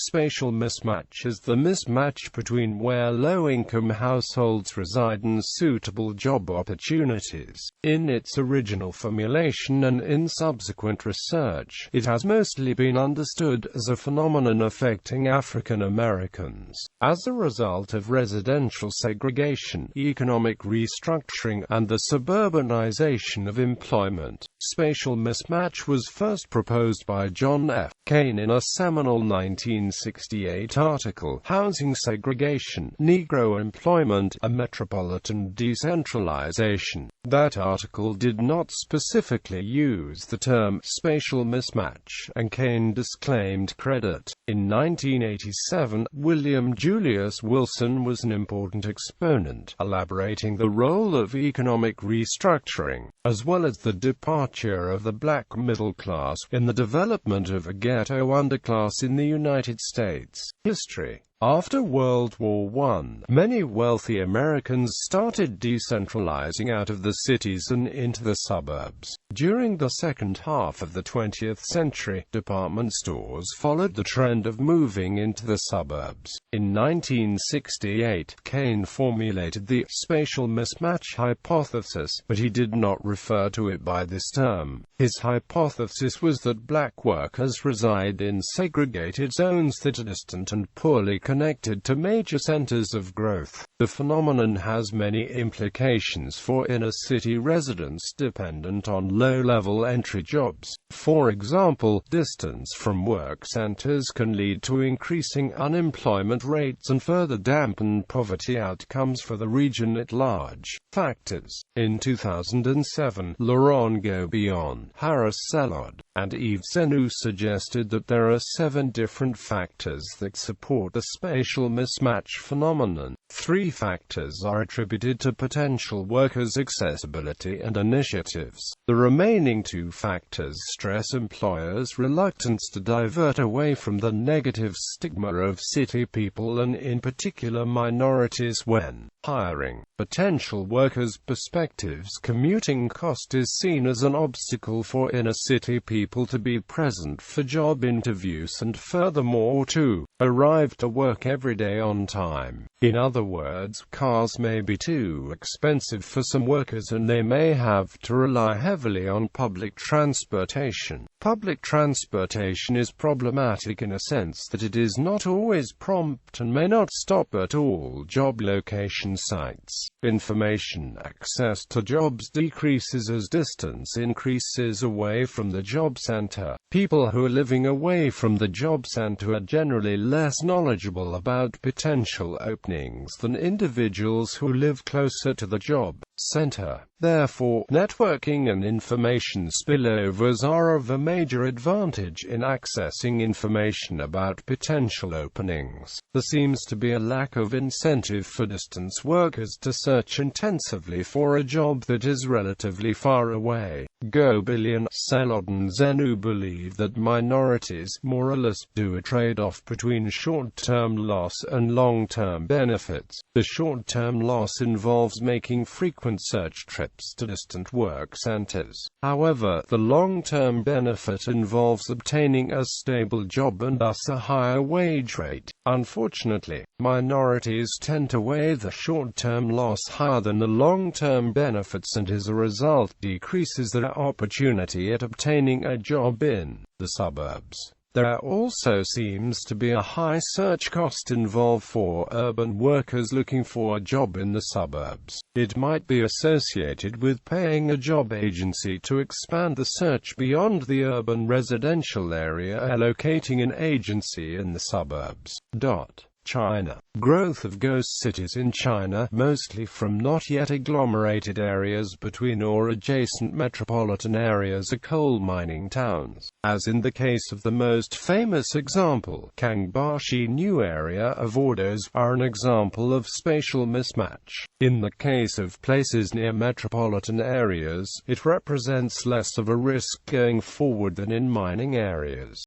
Spatial mismatch is the mismatch between where low-income households reside and suitable job opportunities. In its original formulation and in subsequent research, it has mostly been understood as a phenomenon affecting African Americans. As a result of residential segregation, economic restructuring, and the suburbanization of employment, spatial mismatch was first proposed by John F.Kain in a seminal 1968 article, Housing Segregation, Negro Employment, a Metropolitan Decentralization. That article did not specifically use the term spatial mismatch, and Kain disclaimed credit. In 1987, William Julius Wilson was an important exponent, elaborating the role of economic restructuring, as well as the departure of the black middle class, in the development of a ghetto underclass in the United States. History. After World War I, many wealthy Americans started decentralizing out of the cities and into the suburbs. During the second half of the 20th century, department stores followed the trend of moving into the suburbs. In 1968, Kain formulated the spatial mismatch hypothesis, but he did not refer to it by this term. His hypothesis was that black workers reside in segregated zones that are distant and poorly connected to major centers of growth. The phenomenon has many implications for inner-city residents dependent on low-level entry jobs. For example, distance from work centers can lead to increasing unemployment rates and further dampen poverty outcomes for the region at large. Factors. In 2007, Laurent Gobillon, Harris Sellard, and Yves Zenou suggested that there are 7 different factors that support the spatial mismatch phenomenon. 3 factors are attributed to potential workers' accessibility and initiatives. The remaining 2 factors stress employers' reluctance to divert away from the negative stigma of city people and in particular minorities when hiring potential workers' perspectives. Commuting cost is seen as an obstacle for inner-city people to be present for job interviews and furthermore to arrive to work every day on time. In other words, cars may be too expensive for some workers and they may have to rely heavily on public transportation. Public transportation is problematic in a sense that it is not always prompt and may not stop at all job location sites. Information access to jobs decreases as distance increases away from the job center. People who are living away from the job center are generally less knowledgeable about potential openings than individuals who live closer to the job center. Therefore, networking and information spillovers are of a major advantage in accessing information about potential openings. There seems to be a lack of incentive for distance workers to search intensively for a job that is relatively far away. Gobillon, Sellard and Zenou believe that minorities more or less do a trade-off between short-term loss and long-term benefits. The short-term loss involves making frequent search trips to distant work centers. However, the long-term benefit involves obtaining a stable job and thus a higher wage rate. Unfortunately, minorities tend to weigh the short-term loss higher than the long-term benefits and as a result decreases their opportunity at obtaining a job in the suburbs. There also seems to be a high search cost involved for urban workers looking for a job in the suburbs. It might be associated with paying a job agency to expand the search beyond the urban residential area, allocating an agency in the suburbs. China. Growth of ghost cities in China, mostly from not yet agglomerated areas between or adjacent metropolitan areas or coal mining towns. As in the case of the most famous example, Kangbashi New Area of Orders, are an example of spatial mismatch. In the case of places near metropolitan areas, it represents less of a risk going forward than in mining areas.